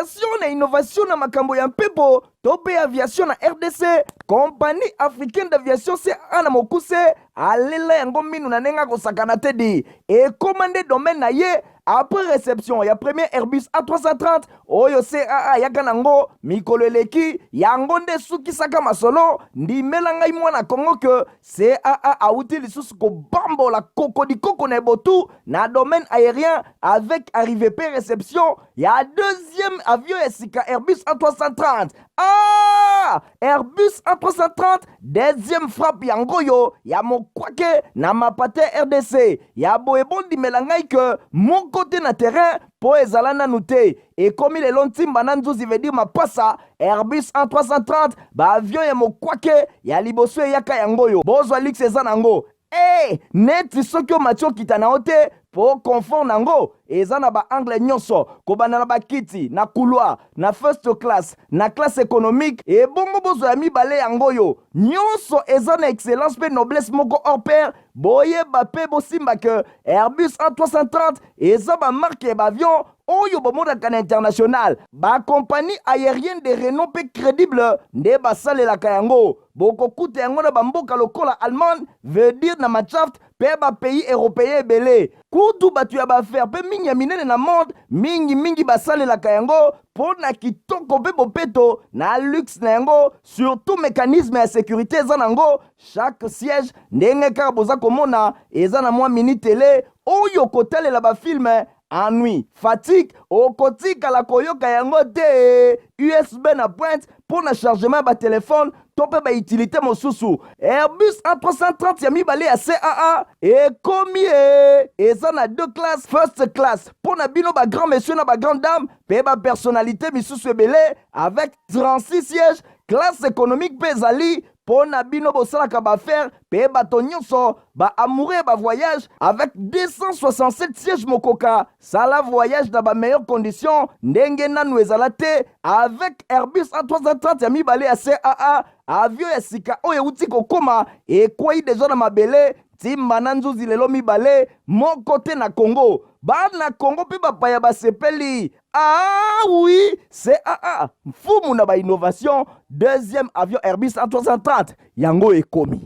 Création na innovation na makambo ya mpepo tope aviation na RDC. Compagnie africaine d'aviation CAA na mokuse alela yango minu na nenga kosakana te di. Et commandé domaine na ye après réception ya premier Airbus A330 oyo CAA yaka nango mikolo eleki yango nde sukisaka masolo ndimela ngai mwana Kongo ke CAA auti lisusu kobambola koko na botu na domaine aérien avec arrivée pe réception ya deuxième avion esika Airbus A330. Airbus A330 deuxième frappe yango yo ya mokwake na mapate RDC ya boebondi melangai ke mon côté na terrain po ezala nanu te ekomi lelo ntimba na nzuzi veut dire mapasa Airbus A330 ba avion ya mokwake ya liboso eyaka yango yo bozwa lix eza nango neti soki omatio kita na ote po confort nango eza na ba angle nyonso kobanda na bakiti na couloir na first class na classe économique et bongo bozo ya mibale yango yo nyonso eza na excellence pe noblesse moko hors pair boyeba pe bosimba ke Airbus A330 eza ba marque ba avion oyo bomonaka na international ba compagnie aérienne de renom pe crédible nde basalelaka yango bokokuta yango na bamboka lokola Allemagne veut dire na Machaft pe ba pays européen ebele kutu batu ya baaffaire pe mingi ya minene na monde mingi basalelaka yango po na kitoko pe bopeto na luxe na yango surtout mécanisme ya sécurité eza nango chaque siège ndenge kaka boza komona eza na mwa mini télé oyo kotalela bafilme ennui, fatigue, okotika la koyoka yango te USB na pointe pour na chargement ba téléphone tope ba utilité mosusu Airbus A330 ya mibale ya CAA ekomi eza na deux classes first class pour na bino ba grand monsieur na ba grande dame pe ba personnalité misusu ebele avec 36 sièges classe économique pe ezali po na bino bosalaka baaffaire pe bato nyonso ba amoureux ba voyage avec 267 sièges mokoka sala voyage na ba meilleures conditions ndenge nanu ezala te avec Airbus A330 ya mibale ya CAA avion ya sika oyo euti kokoma ekwei deja na mabele timba na nzuzi lelo mibale moko te na Congo bana Congo pe bapaya basepeli oui CAA mfumu na ba innovation deuxième avion Airbus A330 yango ekomi.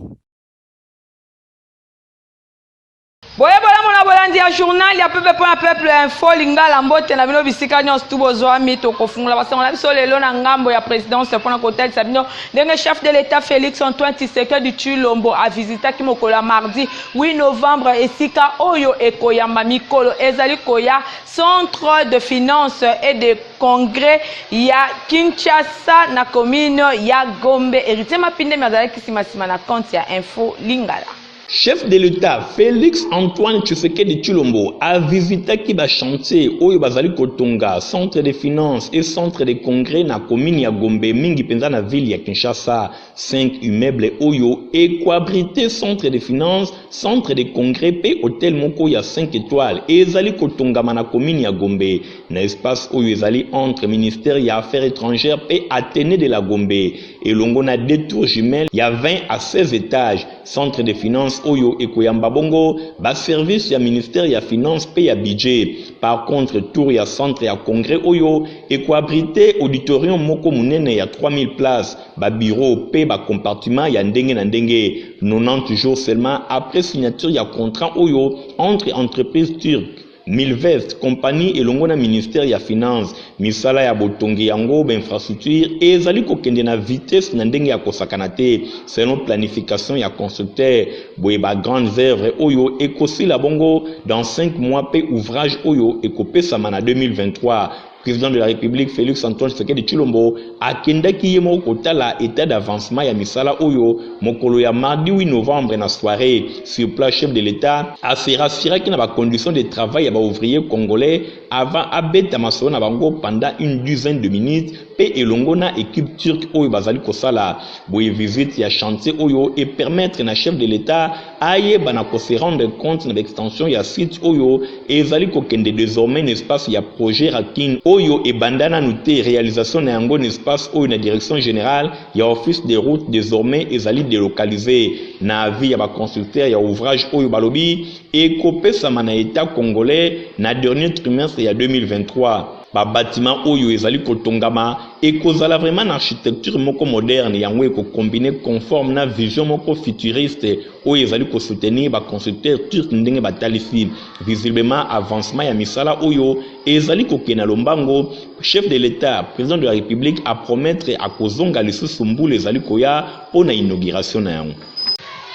Boyebola mona bolandi ya journal ya peuple info lingala mbote na bino bisika nyonso tu bozwa mito kofungula basangala biso lelo na ngambo ya présidence pour kotel sabino ndenge chef de l'état Félix Antoine Tshisekedi Tshilombo a visité kimokolo mardi 8 novembre esika oyo ekoyamba mikolo ezali koya centre de finance et de congrès ya Kinshasa na commune ya Gombe héritier mapinde mazala kisima na compte ya info lingala. Chef de l'État Félix Antoine Tshisekedi Tshilombo a visité Kiba chantier oyo bazali kotonga centre de finances et centre de congrès na commune ya Gombe mingi penza na ville ya Kinshasa 5 immeubles oyo equabrité centre de finances centre de congrès pe hôtel moko ya 5 étoiles ezali kotonga na commune ya Gombe na espace oyo ezali entre ministère ya affaires étrangères pe Athénée de la Gombe et longo na deux tours jumelles ya 20 à 16 étages centre de finances oyo ekoyamba bongo ba service ya ministère ya finance pe ya budget par contre tour ya centre ya congrès oyo ekoabrité auditorium moko munene ya 3000 places ba bureau pe ba compartiment ya ndenge na ndenge 90 jours seulement après signature ya contrat oyo entre entreprises turques Milvest compagnie elongo na ministère ya finance misala ya botongi yango ba infrastructure ezali kokende na vitesse na ndenge ya kosakana te selon planification ya constructeur boye ba grandes œuvres oyo ekosila bongo dans 5 mois pe ouvrage oyo ekopesama na 2023. Président de la République Félix Antoine Tshisekedi Tshilombo akendaki ye moko kotala état d'avancement ya misala oyo mokolo ya mardi 8 novembre na soirée sur place chef de l'État assuraki na ba conditions de travail ya ba ouvriers congolais avant abeta masolo na bango pendant une dizaine de minutes pe elongo na équipe turque oyo bazali kosala boye visite ya chantier oyo et permettre na chef de l'État aye bana ko se rendre compte na l'extension ya site oyo ezali kokende désormais espace ya projet Rakin oyo e bandana noté réalisation na yango espace oyo na direction générale ya office des routes désormais ezali délocalisé na avis ya ba constructeur ya ouvrage oyo balobi et kopesa na état congolais na dernier trimestre ya 2023 ba bâtiment oyo ezali kotongama ekozala vraiment na architecture moko moderne yango eko combiner conforme na vision moko futuriste oyo ezali ko soutenir ba constructeur turc ndenge batalisi visiblement avancement ya misala oyo ezali kokena lombango chef de l'état président de la république a promettre a kozonga lisusu mbula ezali koya pona inauguration na yango.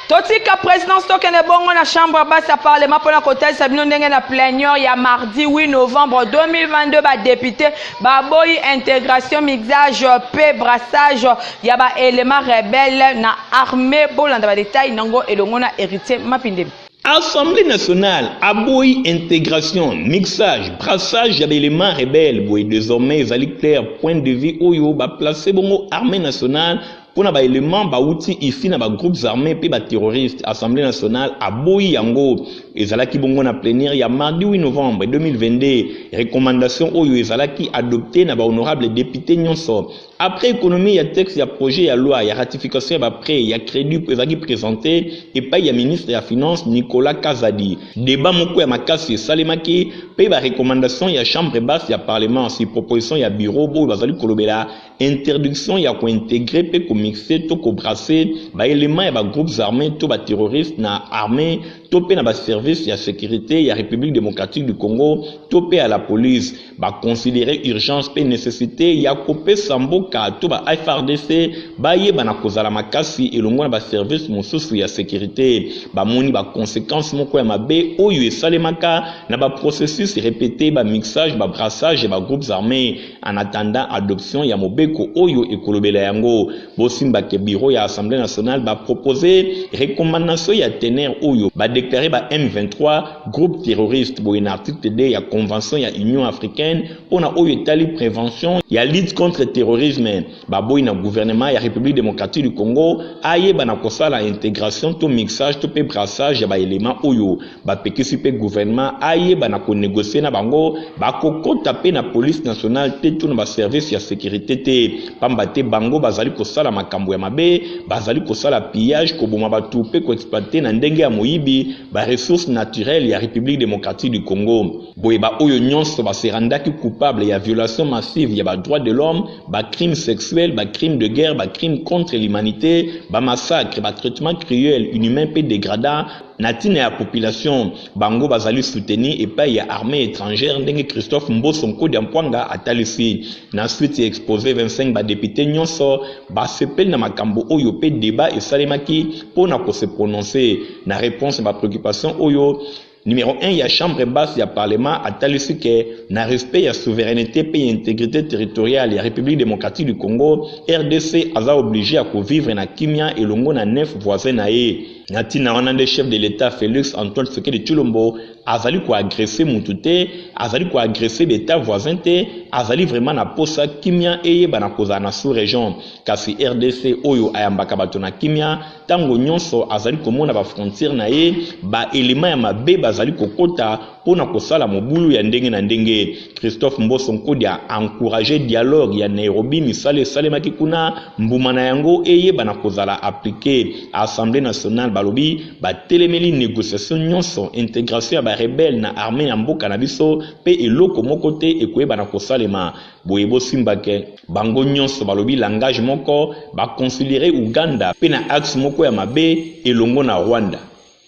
Totika présidence tokende bongo na chambre basse ya parlement pona kotalisa bino ndenge na plénière ya mardi 8 novembre 2022 ba député ba boyi intégration mixage pe brassage ya ba élément rebelle na armée bolanda ba détail nango elongo na héritier Mapinde. Assemblée nationale, aboyi intégration, mixage, brassage d'éléments rebelles, boy désormais ezali clair point de vue oyo ba placer bongo armée nationale pour na élément ba outil ici na ba groupes armés pe ba terroristes. Assemblée nationale aboyi yango ezalaki bongo na plénière ya mardi 8 novembre 2022 recommandation oyo ezalaki adopté na ba honorable député nyonso. Après économie ya texte ya projet ya loi ya ratification ya prêt ya crédit ezalaki présenté et pa ya ministre ya finance Nicolas Kazadi. Débat moko ya makasi salemaki pe ba recommandation ya chambre basse ya parlement si proposition ya bureau bo bazali kolobela interdiction ya ko intégrer pe ko mixer to ko brasser ba élément ya ba groupes armés to ba terroristes na armée to pe na ba service ya sécurité ya République démocratique du Congo to pe à la police ba considérer urgence pe nécessité ya kopé samboka to ba FRDC ba yeba na kozala makasi elongo na ba service mosusu ya sécurité ba moni ba conséquences moko ya mabe oyo esalemaka na ba processus répété ba mixage ba brassage ba groupes armés en attendant adoption ya mobeko oyo ekolobela yango bosimba ke bureau ya Assemblée nationale ba proposer recommandation ya tener oyo ba déclarer ba M23 groupe terroriste bo en article D ya convention ya Union africaine pona oyo etali prévention ya lutte contre terrorisme ba boy na gouvernement ya République démocratique du Congo ayeba na kosala intégration to mixage to pe brassage ya ba élément oyo ba pekisi pe gouvernement ayeba na ko négocier na bango ba kokota pe na police nationale te to na ba service ya sécurité te pamba te bango bazali kosala makambo ya mabe bazali kosala pillage ko boma batu pe ko exploiter na ndenge ya moyibi ba ressources naturelles ya République démocratique du Congo boye ba oyo nyonso ba serandaki coupable ya violation massive ya ba droits de l'homme ba crimes sexuels ba crimes de guerre ba crimes contre l'humanité ba massacre ba traitement cruel inhumain pe dégradant natina ya population bango bazali soutenir et pas ya armée étrangère ndenge Christophe Mboso Nkodi Mpwanga atalisi na suite exposé 25 ba député nyonso ba sepel na makambo oyo pe débat esalemaki pona ko se prononcer na réponse ba préoccupation oyo. Numéro 1, il y a chambre basse, il y a parlement, à talisi que, na respect, il y a souveraineté, et intégrité territoriale, il y a République démocratique du Congo, RDC, a obligé à vivre na Kimia et Longo na 9 voisins na ye. Natina wana de chef de l'État Félix Antoine Tshisekedi Tshilombo, azali ko agresser Mutute, azali ko agresser l'État voisin te, azali vraiment na posa Kimia eye bana koza na sous-région. Kasi RDC oyo ayambaka bato na Kimia, tango nyonso azali komona ba frontière na ye, ba élément ya mabe bazali kokota pona kosala mobulu ya ndenge na ndenge. Christophe Mboso Nkodi a encouragé dialogue ya Nairobi misale salemaki kuna mbuma na yango eye bana kozala appliquer Assemblée nationale balobi ba telemeli négociation nyonso intégration ya ba rebelle na armée ya mboka na biso pe eloko moko te ekoyeba na kosalema boye bosimbake bango nyonso balobi langage moko ba considérer Uganda pe na axe moko ya mabe elongo na Rwanda.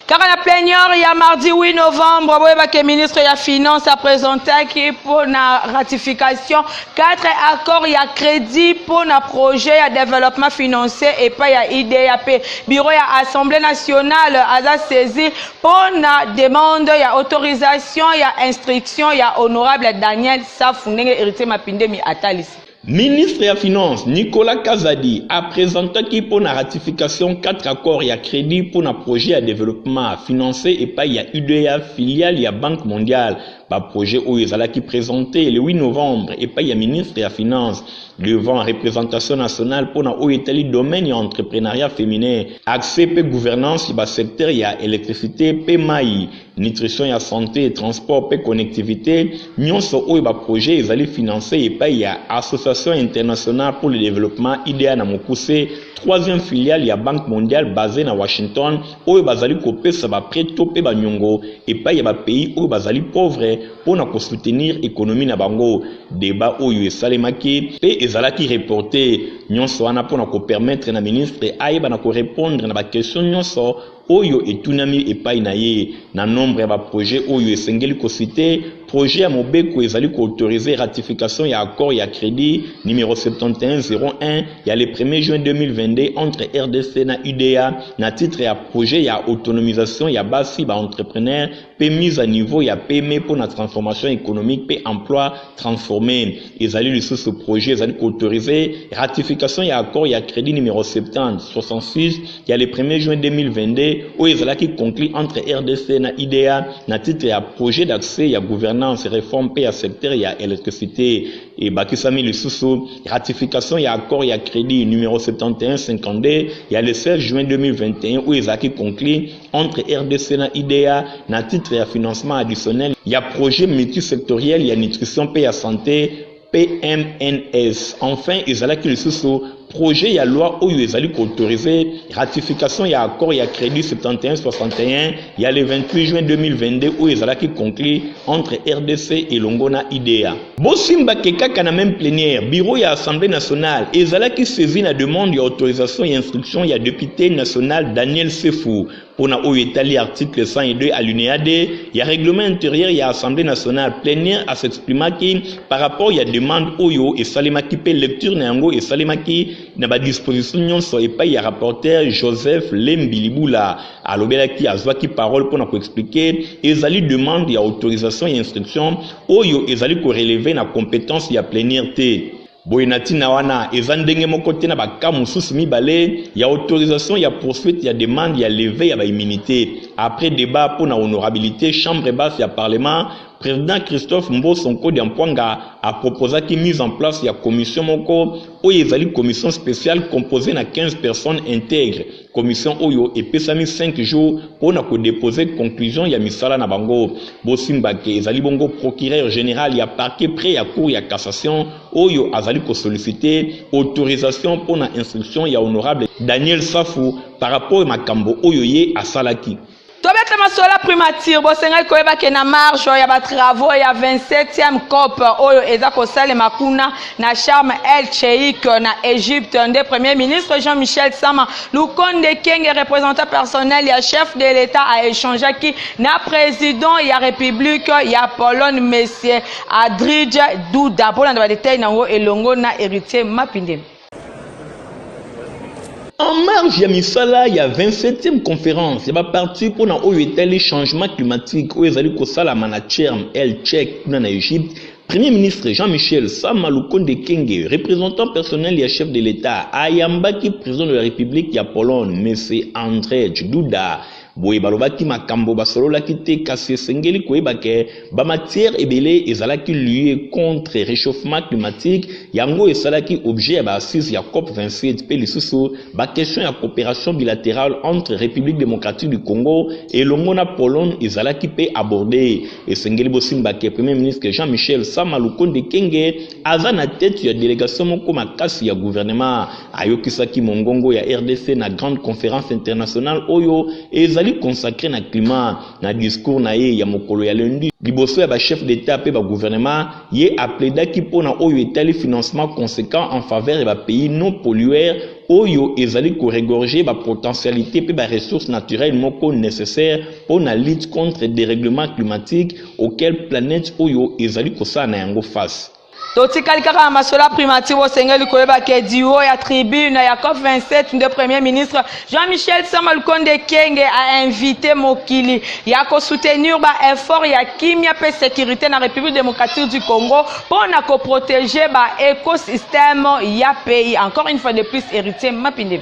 Car la plénière, il y a mardi 8 novembre, le ministre de la Finance a présenté pour la ratification 4 accords, il y a crédit pour le projet de développement financier et pas il y a IDAP. Bureau, il y a Assemblée nationale, a saisi pour la demande, il y a autorisation, il y a instruction, il y a honorable Daniel Safouné, héritier Mapindemi Atalis. Ministre de la Finance Nicolas Kazadi a présenté pour la ratification 4 accords et crédit pour un projet de développement financé et pas il y a UDA filiale il y a Banque mondiale. Ba projet Oyezala qui présenté le 8 novembre et pas il y a ministre de la Finance devant représentation nationale pour na oyetali domaine et entrepreneuriat féminin accès pe gouvernance ba secteur il y a électricité pe mai nutrition ya santé et transport pe connectivité nyonso oyo ba projet ezali financé et pas il y a association internationale pour le développement IDEA na mokuse troisième filiale il y a Banque mondiale basée na Washington oyo bazali kopesa ba prêt to pe ba nyongo et pas il y a ba pays oyo bazali pauvre engrais pour soutenir l'économie na bango. Débat oyo esalemaki pe ezalaki reporté nyonso wana pour permettre na ministre ayeba na ko répondre na ba question nyonso oyo etunami epai na ye na nombre ya ba projet oyo esengeli ko citer projet ya mobeko ezali ko autoriser ratification ya accord ya crédit numéro 7101 ya le 1er juin 2022 entre RDC na UDA na titre ya projet ya autonomisation ya basi ba entrepreneur pe mise à niveau ya PME pour la transformation économique pe emploi transformé ezali lisusu projet ezali ko autoriser ratification ya accord ya crédit numéro 7066 ya le 1er juin 2022 où ezalaki conclu entre RDC na IDEA na titre ya projet d'accès ya gouvernance réforme pe ya secteur ya électricité et bakisami lisusu ratification ya accord ya crédit numéro 7152 ya le 16 juin 2021 où ezalaki conclu entre RDC na IDEA na titre ya financement additionnel ya projet multisectoriel ya nutrition pe ya santé PMNS. Enfin, ezalaki lisusu projet ya loi oyo ezali ko autoriser ratification ya accord ya crédit 7161 ya le 28 juin 2022 où ezalaki conclu entre RDC et Longona IDEA. Bosimba kekaka na même plénière, bureau ya Assemblée nationale ezalaki saisi na demande ya autorisation et instruction ya député national Daniel Sefou pour na oyo etali article 102 alinéa D ya règlement intérieur ya Assemblée nationale plénière à s'exprimer par rapport ya demande oyo et salemaki pe lecture na yango et salemaki na ba disposition nyonso epai ya rapporteur Joseph Lembilibula alobelaki azwaki parole pour na ko expliquer ezali demande ya autorisation et instruction oyo ezali ko relever na compétence ya plénière te. Boyenati na wana ezandenge moko te na baka mususu mibale ya autorisation ya poursuite ya demande ya levée ya ba immunité après débat pour na honorabilité chambre basse ya parlement. Président Christophe Mbosonko Diampwanga a proposé qu'il mise en place la commission Moko oyo ezali commission spéciale composée de 15 personnes intègres. Commission oyo epesami 5 jours pour na ko déposer conclusion ya misala na bango. Bosimbake ezali bongo procureur général ya parquet près ya cour ya cassation oyo azali ko solliciter autorisation pour na instruction ya honorable Daniel Safou par rapport à makambo oyo ye asalaki. Tobeta masola primature bosenga koyeba ke na marge ya ba travaux ya 27e COP oyo eza ko sale makuna na Sharm el Sheikh na Égypte nde premier ministre Jean-Michel Sama Lukonde Kenge représentant personnel ya chef de l'État a échangé qui na président ya République ya Pologne monsieur Andrzej Duda pour na détail nango elongo na héritier Mapinde. En marge ya misala ya 27e conférence, il va partir pour na oyo etali changement climatique oyo ezali ko sala na Sharm el Sheikh na Égypte. Premier ministre Jean-Michel Sama Lukonde Kenge, représentant personnel et chef de l'État, ayambaki président de la République ya Pologne, monsieur Andrzej Duda. Boye balobaki makambo basololaki te kasi esengeli koyeba ke ba matière ebele ezalaki lié contre réchauffement climatique yango esalaki objet ya ba assise ya COP 27 pe lisusu ba question ya coopération bilatérale entre République démocratique du Congo et Longona Pologne ezalaki pe abordé esengeli bosimba ke premier ministre Jean-Michel Sama Lukonde Kenge aza na tête ya délégation moko makasi ya gouvernement ayokisaki mongongo ya RDC na grande conférence internationale oyo ezali consacré na climat na discours na ye ya mokolo ya lundi liboso ya ba chef d'état pe ba gouvernement ye appelé pour na oyo etali financement conséquent en faveur ya ba pays non pollueurs oyo ezali ko regorger ba potentialité pe ba ressources naturelles moko nécessaires pour na lutte contre dérèglement climatique auquel planète oyo ezali ko sa na yango face. Totikali kaka masola primature osengeli koyeba ke diwo ya tribune ya COP 27 de premier ministre Jean-Michel Sama Lukonde Kenge a invité mokili ya ko soutenir ba effort ya kimia pe sécurité na République démocratique du Congo pour na ko protéger ba écosystème ya pays encore une fois de plus héritier Mapinde.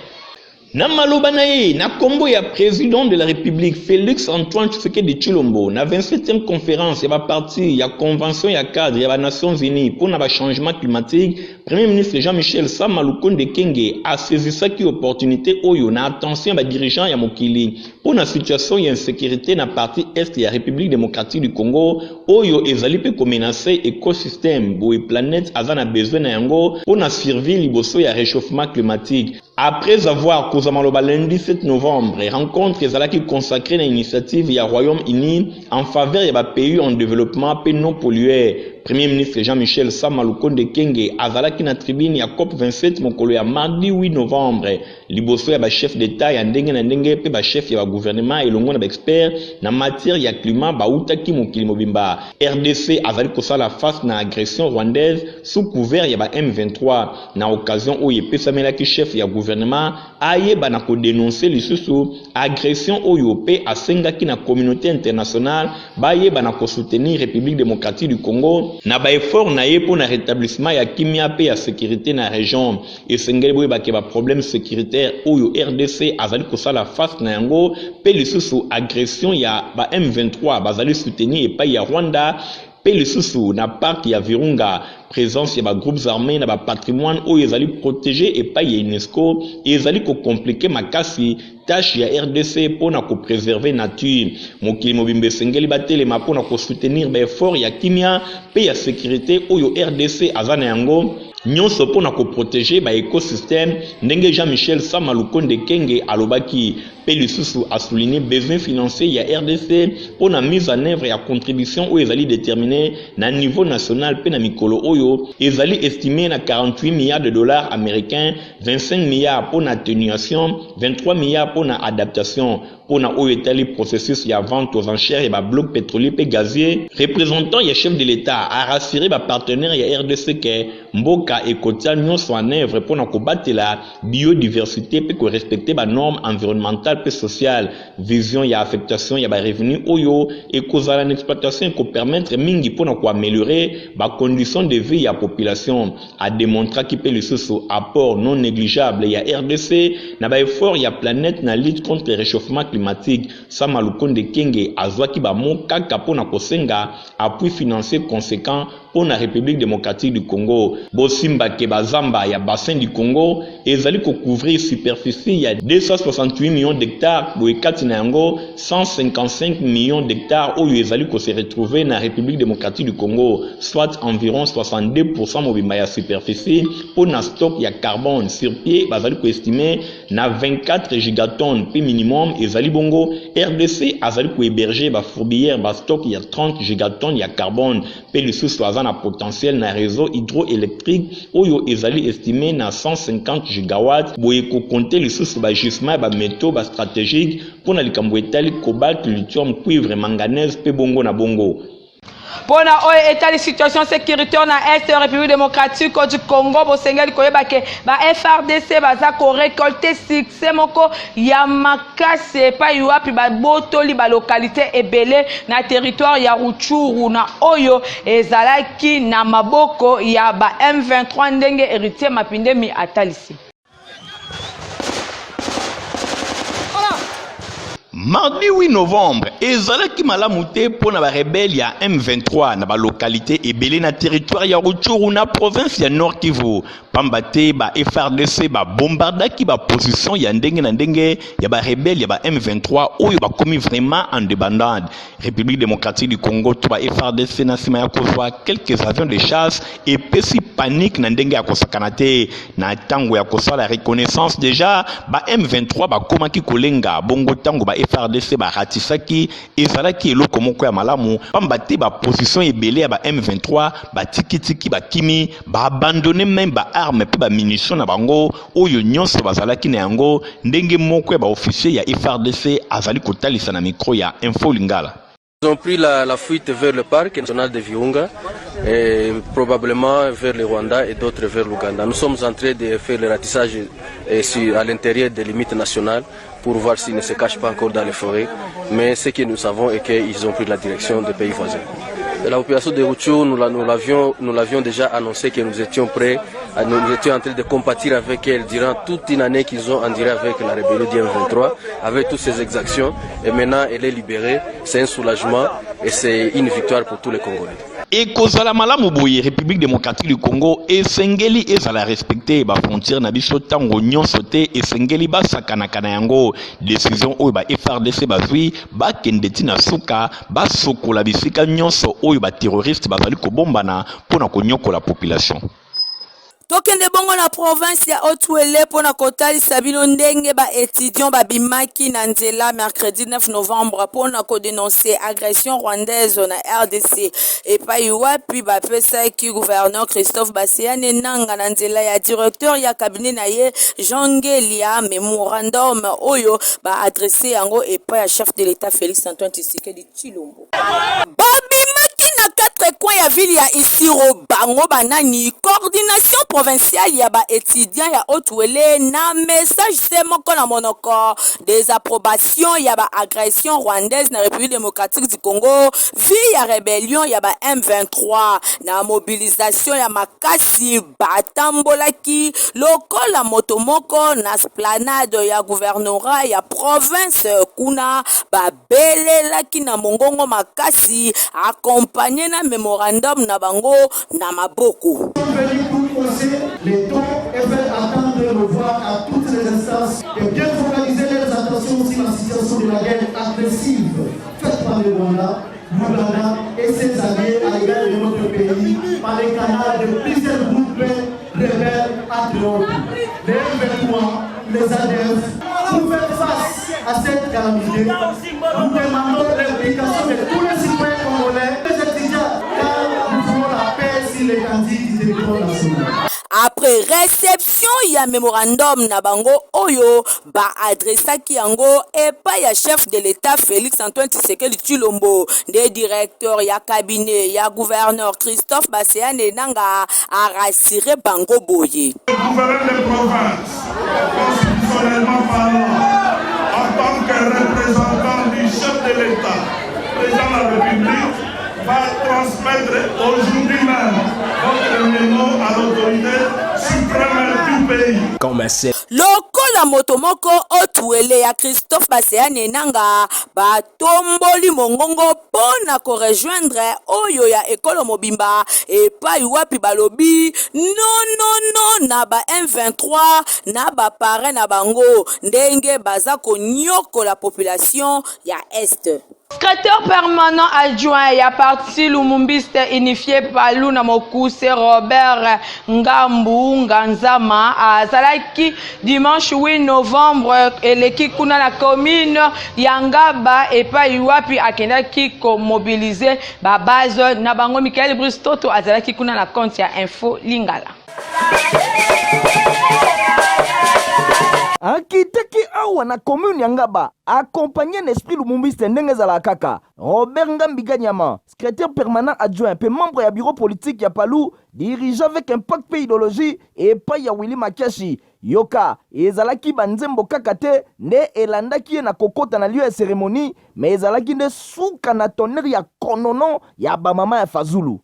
Na maloba na ye na kombo ya président de la République Félix Antoine Tshisekedi Tshilombo na 27e conférence ya ba parti ya convention ya cadre ya ba Nations Unies pour na ba changement climatique premier ministre Jean-Michel Sama Lukonde Kenge a saisissaki opportunité oyo na attention ba dirigeant ya mokili pour na situation ya insécurité na partie est ya République démocratique du Congo oyo ezali pe ko menacer écosystème boye planète azana besoin na yango pour na survie liboso ya réchauffement climatique. Après avoir causé le lundi 7 novembre, rencontre qui consacrée à l'initiative du Royaume-Uni en faveur des pays en développement et non pollués. Premier ministre Jean-Michel Samalukonde Kenge azalaki na tribune ya COP27 mokolo ya mardi 8 novembre. Liboso ya ba chef d'État ya ndenge na ndenge pe ba chef ya ba gouvernement elongo na ba expert na matière ya climat bautaki mokili mobimba. RDC azali kosala face na agression rwandaise sous couvert ya ba M23. Na occasion oyo epesamelaki chef ya gouvernement ayeba na kodénoncer lisusu agression oyo pe asengaki na communauté internationale bayeba na kosoutenir République démocratique du Congo na ba effort na ye pour na rétablissement ya kimia pe ya sécurité na région esengeli boye ba ke ba problème sécuritaire oyo RDC azali kosala face na yango pe lisusu agression ya ba M23 bazali soutenir epai ya Rwanda pe lisusu na parc ya Virunga présence ya ba groupes armés na ba patrimoine oyo ezali protéger epai ya UNESCO ezali ko compliquer makasi tâche ya RDC pour na ko préserver nature mokili mobimbe sengeli batelema pour na ko soutenir ba effort ya kimia pe ya sécurité oyo RDC azana yango nyonso pour na ko protéger ba écosystème ndenge Jean-Michel Samalukonde Kenge alobaki pe lisusu a souligné besoin financier ya RDC pour na mise en œuvre ya contribution oyo ezali déterminé na niveau national pe na mikolo oyo ezali estimé na 48 milliards de dollars américains 25 milliards pour na atténuation 23 milliards pour na adaptation pour na oyo etali processus ya vente aux enchères et ba bloc pétrolier pe gazier représentant ya chef de l'État a rassuré ba partenaire ya RDC que mboka ekotia nyonso en œuvre pour na kobatela biodiversité pe ko respecter ba normes environnementales pe sociales vision ya affectation ya ba revenu oyo et kozala exploitation ko permettre mingi pour na ko améliorer ba conditions de vie ya population a démontré qui peut le sous apport non négligeable ya RDC na ba effort ya planète na lutte contre le réchauffement climatique Samalukonde Kenge azwaki ba mokaka pour na kosenga appui financier conséquent pour la République démocratique du Congo. Bosimba ke bazamba ya bassin du Congo ezali ko couvrir superficie ya 268 millions d'hectares boekati na yango 155 millions d'hectares oyo ezali ko se retrouver na République démocratique du Congo soit environ 62% mobimba ya superficie pour na stock ya carbone sur pied bazali ko estimer na 24 gigatonnes pe minimum ezali bongo RDC azali ko héberger ba fourbière ba stock ya 30 gigatonnes ya carbone pe le sous na potentiel na réseau hydroélectrique oyo ezali estimé na 150 gigawatts boye ko compter les sources ba gisement ba métaux ba stratégique pour na likambo etali cobalt lithium cuivre manganèse pe bongo na bongo. Pour na état de situation sécuritaire na Est République démocratique du Congo bosengeli koyeba ke ba FRDC baza ko récolter succès moko ya makase pa yuapi ba botoli ba localité ebele na territoire ya Rutshuru na oyo ezalaki na maboko ya ba M23 ndenge héritier mapindemi atalisi. Mardi 8 novembre, ezalaki malamu te pona ba rebelle ya M23 na ba localité ebele na territoire ya Rutshuru na province ya Nord Kivu. Pambate ba FRDC ba bombardaki ba position ya ndenge na ndenge ya ba rebelle ya ba M23 oyo ba komi vraiment en débandade. République démocratique du Congo to ba FRDC na sima ya kozwa quelques avions de chasse et pesi panique na ndenge ya kosakana te na tango ya kosala reconnaissance déjà ba M23 ba komaki kolenga bongo tango ba FRDC ba ratisaki ezalaki eloko moko ya malamu pambate ba position ebele ya ba M23 ba tikitiki ba kimi ba abandonner même ba armes pe ba munitions na bango oyo nyonso bazalaki na yango ndenge moko ya ba officier ya FRDC azali kotalisa na micro ya Info Lingala. Ils ont pris la fuite vers le parc national de Virunga et probablement vers le Rwanda et d'autres vers l'Ouganda. Nous sommes en train de faire le ratissage à l'intérieur des limites nationales pour voir s'ils ne se cachent pas encore dans les forêts. Mais ce que nous savons est qu'ils ont pris la direction des pays voisins. Et la population de Rutshuru, nous l'avions déjà annoncé que nous étions prêts, nous étions en train de compatir avec elle durant toute une année qu'ils ont enduré avec la rébellion du M23, avec toutes ces exactions. Et maintenant, elle est libérée. C'est un soulagement et c'est une victoire pour tous les Congolais. Et kozala malamu boye République démocratique du Congo esengeli ezala respecter ba frontière na biso tango nyonso te esengeli ba sakana kana yango décision oyo ba FRDC bazwi ba kendeti na suka ba sokola bisika nyonso oyo ba terroriste bazali kobombana pona konyokola population. Tokende bongo na province ya Haut-Uele pona kotalisa bino ndenge ba étudiant babimaki na nzela mercredi 9 novembre pona ko dénoncer agression rwandaise na RDC epai wapi bapesaki gouverneur Christophe Baseane nanga na nzela ya directeur ya cabinet na ye Jean Ngelia memorandum oyo ba adressé yango epai ya chef de l'État Félix Antoine Tshisekedi Tshilombo. Babimaki na 4 coins ya ville ya Isiro bango banani coordination provinciale ya ba étudiant ya Haut-Uele na message c'est moko na monoko des approbations ya ba agression rwandaise na République démocratique du Congo via rébellion ya ba M23 na mobilisation ya makasi batambolaki lokola motomoko na esplanade ya gouvernorat ya province kuna babelelaki na mongongo makasi accompagné na memorandum na bango na maboko. Les tons et faire attendre le voir à toutes les instances et bien focaliser les attentions sur la situation de la guerre agressive faite par le Rwanda, l'Ouganda et ses alliés à l'égard de notre pays par les canaux de plusieurs groupes rebelles patriotes. Les M23, les ADF, pour faire face à cette calamité, nous demandons l'implication de tous les citoyens congolais, les étudiants, car nous voulons la paix sur les candidats du territoire national. Après réception ya memorandum na bango oyo ba adressaki yango epa ya chef de l'État Félix Antoine Tshisekedi Tshilombo de directeur ya cabinet ya gouverneur Christophe Baseane nanga a rassuré bango boye. Le gouverneur de province, constitutionnellement parlant, en tant que représentant du chef de l'État, président de la République, va transmettre aujourd'hui même votre mémo à l'autorité suprême du pays. Lokola motomoko Haut-Uele ya Christophe Baseane nanga batomboli mongongo pona ko rejoindre oyo ya ekolo mobimba epai wapi balobi non na ba M23 na ba pare na bango ndenge baza konyoko la population ya Est. Secrétaire permanent adjoint ya parti Lumumbiste unifié Palou na Mokuse Robert Ngambu Nganzama azalaki dimanche 8 novembre eleki kuna na commune Yangaba epai wapi akendaki ko mobiliser ba base na bango. Michael Bristoto azalaki kuna na compte ya Info Lingala. Akitaki awa na commune Yangaba accompagné n'esprit Lumumbiste ndenge za la kaka Robert Ngambi Ganyama, secrétaire permanent adjoint et membre ya bureau politique ya Palou, dirige avec impact pe idéologie et pa ya Willy Makiashi yoka ezalaki banzembo kakate nde elandaki na kokota na lieu ya cérémonie mais ezalaki nde suka na tonnerre ya konono ya bamama ya Fazulu.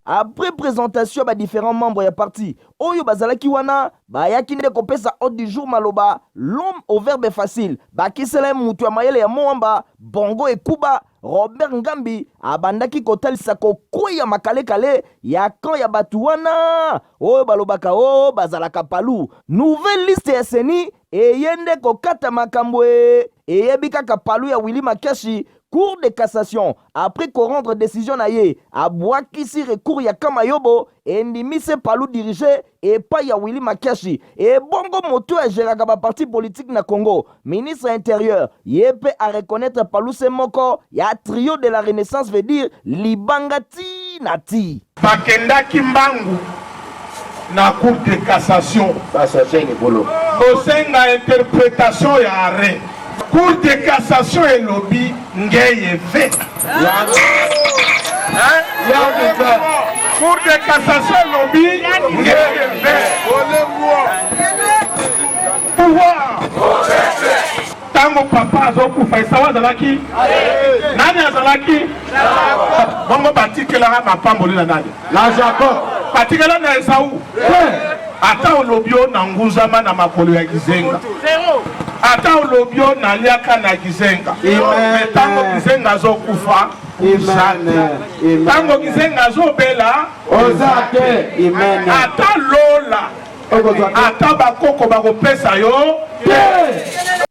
Après présentation ba différents membres ya parti oyo bazalaki wana bayaki nde kopesa ordre du jour maloba l'homme au verbe facile bakisela mutu ya mayele ya moamba bongo ekuba Robert Ngambi abandaki kotalisa kokweya makale-kale ya kan ya batu wana oyo balobaka o bazalaka Palou nouvelle liste ya seni eyende kokata makambo eyebi kaka Palou ya Willy Makiashi. Cour de cassation, après qu'on rendre décision naye, a boakisi recours ya Kamayobo, et ndimise Palou dirigé, et pas ya Willy Makiashi. Et bongo moto a géré ba parti politique na Congo. Ministre intérieur, yepe a reconnaître Palou Semoko, ya trio de la Renaissance veut dire Libangati Nati. Bakenda Kimbangu, na Cour de cassation, Osenga interprétation ya arrêt. Cour de cassation et lobby ngeye fait. Cour de cassation et lobby ngeye fait. Pouvoir. Tango papa azokufa isawa zalaki. Nani azalaki? Bongo batikela mapamboli na nani? La Jacob. Batikela na Esau. Ata olobio na nguzama na makolo ya Gizenga. Ata olobio na liaka na Gizenga. Tango Gizenga zo kufa. Tango Gizenga zo bela. Ozake. Ata lola. Ata bakoko bakopesa yo.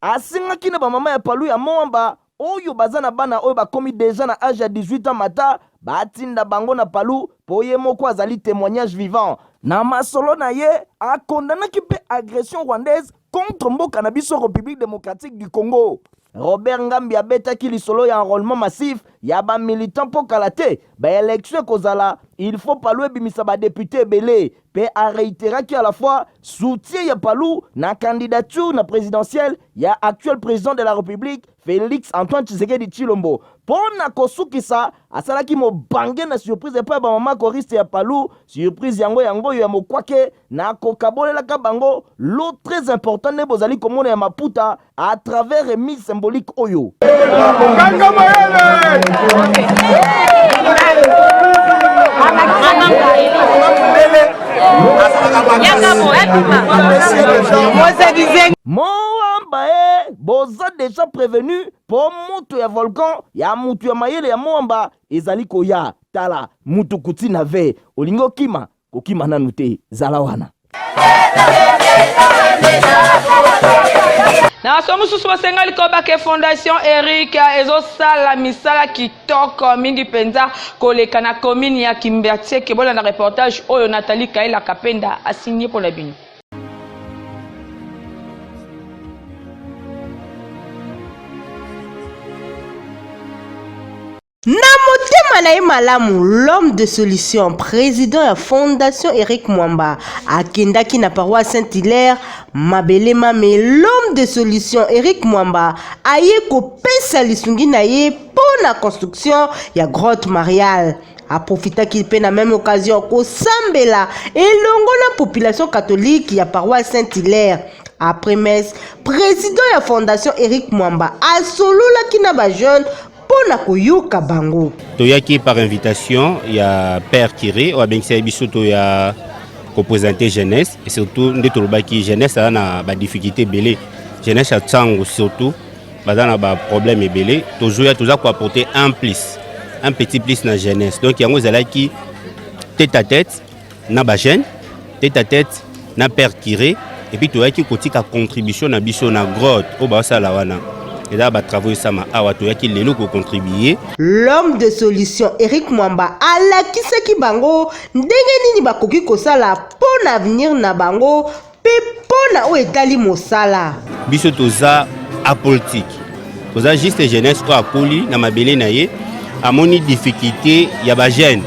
Asinga kina ba mama ya Palou ya Moamba oyo bazana bana oyo bakomi déjà na âge ya 18 ans mata batinda bango na palu po ye moko azali témoignage vivant na masolo na ye akondanaki mpe agression rwandaise contre mboka na biso République démocratique du Congo. Robert Ngambi abetaki lisolo ya enrôlement massif ya ba militant po kala te ba élection kozala il faut palu ebimisa ba député ebele pe a réitéraki à la fois soutien ya palu na candidature na présidentielle ya actuel président de la République Félix Antoine Tshisekedi Tshilombo pona kosukisa asalaki mobange na surprise epa ba mama choriste ya palu surprise yango ya mokwake na kokabolelaka bango l'autre très important ne bozali komona ya maputa à travers remise symbolique oyo Moamba boza déjà prévenu pour mutu ya volcan ya mutu ya mayele ya Moamba ezali koya tala mutu kuti na ve olingo kima kokima nanu te zalawana na so mosusu basengali kobaka fondation Eric ezosala misala kitoko mingi penza koleka na commune ya Kimbertier bolanda reportage oyo Nathalie Kaila Kapenda asigné pour la bino. Na motema na ye malamu l'homme de solution président ya fondation Eric Mwamba akendaki na paroisse Saint-Hilaire mabelema me l'homme de solution Eric Mwamba aye kopesa lisungi na ye po na construction ya grotte mariale aprofitaki pe na même occasion kosambela elongo na population catholique ya paroisse Saint-Hilaire. Après messe président ya fondation Eric Mwamba asololaki na ba jeune pona koyoka bango. Toyaki par invitation, il y a Père Kiré, ou bien c'est bisoto ya représenter jeunesse et surtout nde tolobaki jeunesse na ba difficulté belé. Jeunesse a tsango surtout bazana ba problème belé. Tozoya toza ko apporter un petit plus na jeunesse. Donc yango zalaki tête à tête na ba jeune, tête à tête na Père Kiré et puis toyaki kotika contribution na biso na grotte o ba sala wana. Et là, travailler ça m'a awatoyaki lelo ko contribuer. L'homme de solution Eric Mwamba alakisaki bango ndenge nini bakoki kosala pour l'avenir na bango pe pona o etali mosala. Biso toza apolitique. Toza juste jeunesse ko akoli na mabele na ye amoni difficulté ya ba jeune.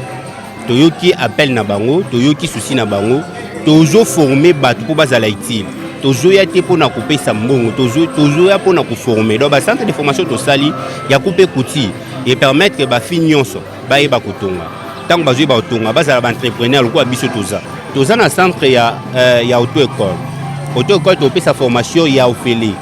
Toyoki appel na bango, toyoki souci na bango, tozo former batu po bazala utile. Tozoya te pona kopesa mbongo tozoya pona ko former donc ba centre de formation to sali ya couper couti et permettre que ba finyonso ba yeba kotonga tant bazui ba otonga bazala ba entrepreneur ko biso toza na centre ya auto école to pesa formation ya ofeli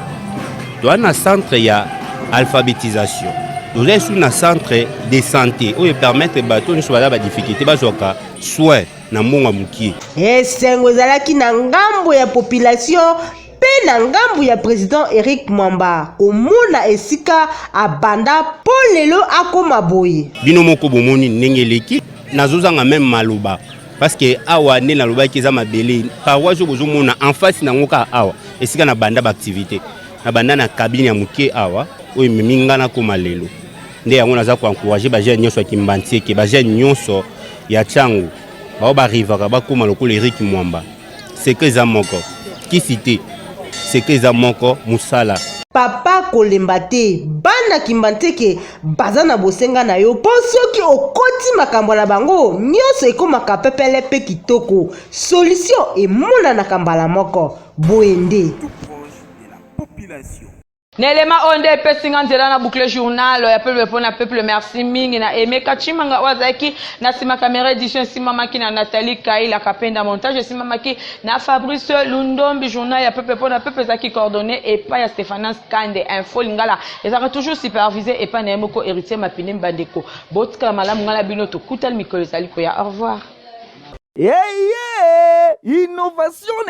to na centre ya alphabétisation toza sur na centre de santé o permettre ba to nso ba difficulté bazoka soin na mbongo mukie esengo ezalaki na ngambo ya population pe na ngambo ya président Eric Mwamba komona esika abanda po lelo akoma boye bino moko bomoni ndenge leki nazozanga même maloba parce que awa ne na loba ki za mabele paroisse bozomona en face na ngoka awa esika na banda ba activité na banda na cabine ya mukie awa oyo miminga na koma lelo nde yango naza ko encourager ba jeune nyonso ya Kimbantie ke ba jeune nyonso ya Tsangu ba rivaka ba koma lokolo Eric Mwamba c'est que za moko qui cité c'est que za moko musala papa kolemba te bana Kimbantie ke bazana bosenga na yo po soki okoti makambo na bango nyonso ekomaka pepele pe kitoko solution emona na kambala moko boende Nelema onde pesinga nzela na boucle journal ya peuple pour na peuple merci mingi na Emeka Chimanga wazaki na sima caméra édition sima maki na Nathalie Kaila Kapenda montage sima maki na Fabrice Lundombi journal ya peuple pour na peuple zaki coordonné et pas ya Stéphane Kande info lingala et ça toujours supervisé et pas na moko héritier mapine mbandeko botka malamu ngala bino to kutal mikolo saliko ya au revoir.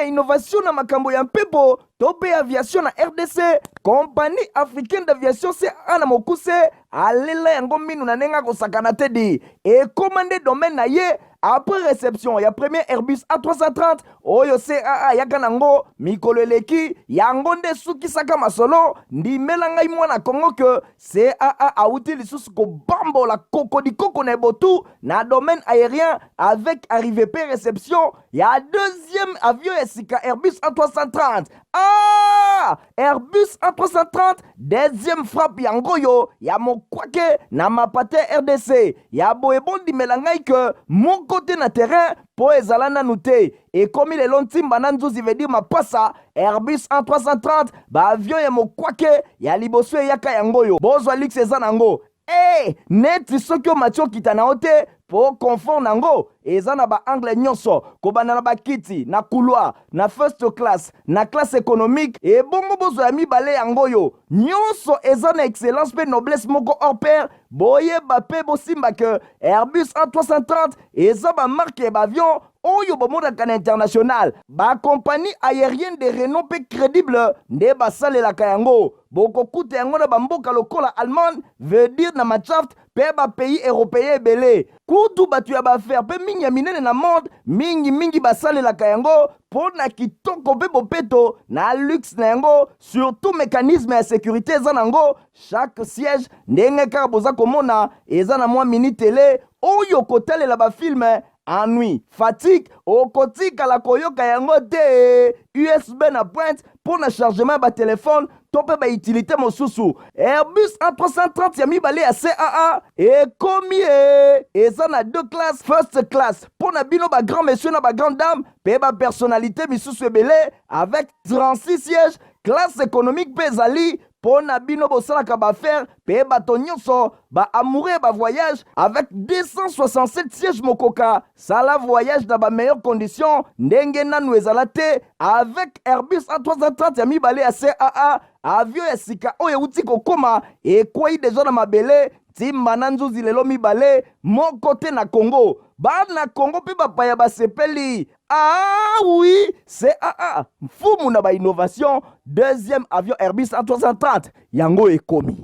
Innovation na makambo ya mpepo tope aviation na RDC compagnie africaine d'aviation c'est ana mokuse alela yango minu na nenga kosakana tedi e commandé domaine na ye après réception ya premier Airbus A330 oyo CAA yaka nango mikolo eleki yango nde sukisaka masolo ndimela ngai mwana Kongo ke CAA auti lisusu kobambola kokodikoko na ebotu na domaine aérien avec arrivée pe réception ya deuxième avion ya sika Airbus A330. Airbus A330 deuxième frappe yango yo ya mokwake na mapate RDC ya boyebondi melangai ke mon côté na terrain po ezala nanu te ekomi lelo ntimba na nzuzi veut dire mapasa Airbus A330 ba avion ya mokwake ya liboso eyaka yango yo bozwa lix eza nango neti soki omati okita na yo te po confort nango eza na baangle nyonso kobanda na bakiti na couloir na first class na classe économique ebongo bozwa ya mibale yango yo nyonso eza na excellence mpe noblesse moko hors pair boyeba mpe bosimba ke Airbus A330 eza bamarke ya baavion oyo bomondaka na international bakompagnie aérienne de renom mpe crédible nde basalelaka yango bokokuta yango na bamboka lokola Allemagne veut dire na Machaft mpe bapays européen ebele kutu bato ya baaffaire mpe mingi ya minene na monde mingi basalelaka yango mpo na kitoko mpe bopeto na luxe na yango surtout mécanisme ya sécurité eza nango chaque siège ndenge kaka boza komona eza na mwa mini tele oyo kotalela bafilme ennui fatigue okotikala koyoka yango te USB na pointe pour na chargement ba téléphone to pe ba utilité mosusu Airbus A330 ya mibale ya CAA ekomi eza na deux classes first class pour na bino ba grand monsieur na ba grande dame pe ba personnalité misusu ebele avec 36 sièges classe économique pe ezali po na bino bosalaka baaffaire pe bato nyonso baamoureux ba voyage avec 267 sièges mokoka sala voyage na ba meilleures conditions ndenge nanu ezala te avec Airbus A330 ya mibale ya CAA avion ya sika oyo euti kokoma ekwei deja na mabele timba na nzuzi lelo mibale moko te na Congo bana Congo mpe bapaya basepeli oui CAA mfumu na ba innovation deuxième avion Airbus A330 yango ekomi